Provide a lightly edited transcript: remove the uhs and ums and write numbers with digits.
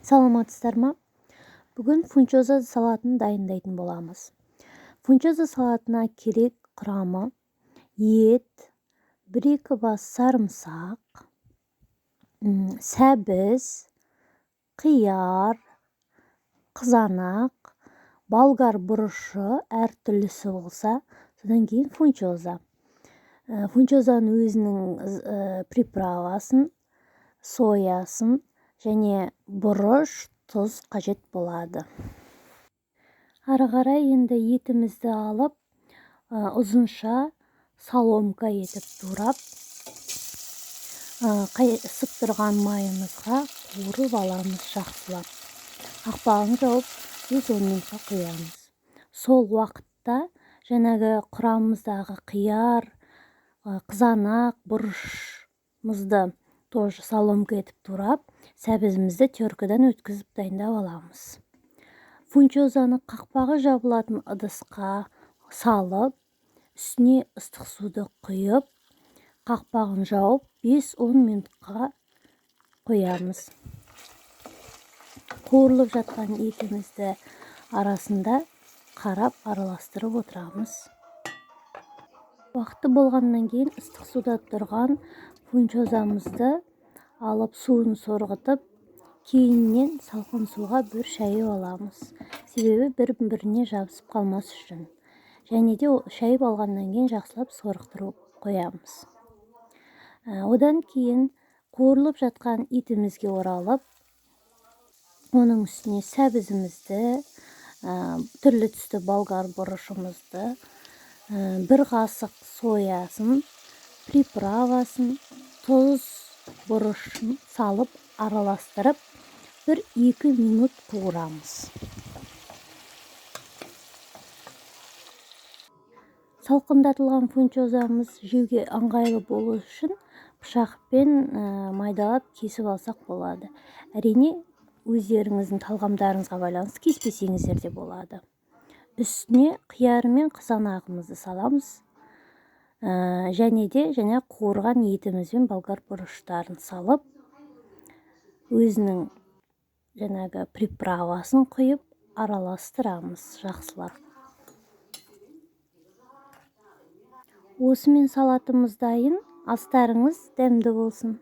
Саламатсыздар ма? Бүгін фунчоза салатын дайындайтын боламыз. Фунчоза салатына керек құрамы: ет, 1-2 бас сарымсақ, сәбіз, қияр, қызанақ, болгар бұрышы әртүрлісі болса, содан кейін фунчоза. Фунчозаның өзінің приправасын, соясын және бұрыш, тұз қажет болады. Ары қарай енді етімізді алып, ұзынша соломка етіп турап, қайысып тұрған майымызға қуырып аламыз жақсылап. Қақпағын жауып 5-10 минутқа қоямыз. Сол уақытта жаңағы құрамымыздағы қияр, қызанақ, бұрышымызды тоже соломка етіп турап, сәбізімізді теркадан өткізіп дайындап аламыз. Фунчозаны қақпағы жабылатын ыдысқа салып, үстіне ыстық суды құйып, қақпағын жауып 5-10 минутқа қоямыз. Қуырылып жатқан етімізді арасында қарап араластырып отырамыз. Уақыты болғаннан кейін ыстық суда тұрған фунчозамызды алып суын сорғытып, кейіннен салқын суға бір шайып аламыз. Себебі бір-біріне жабысып қалмас үшін. Және де шайып алғаннан кейін жақсылап сорғытырып қоямыз. Одан кейін қуырылып жатқан етімізге оралып, оның үстіне сәбізімізді, түрлі түсті болгар бұрышымызды, 1 қасық соясын, приправасын, тұз, бұрышын салып араластырып 1-2 минут қуырамыз. Салқындатылған фунчозамыз жеуге ыңғайлы болу үшін пышақпен майдалап кесіп алсақ болады. Әрине, өздеріңіздің талғамдарыңызға байланысты кеспесеңіздер де болады. Үстіне қияры мен қызанағымызды саламыз. Және де қуырған етіміз бен болгар бұрыштарын салып, өзінің приправасын құйып араластырамыз жақсылап. Осымен салатымыз дайын. Астарыңыз дәмді болсын.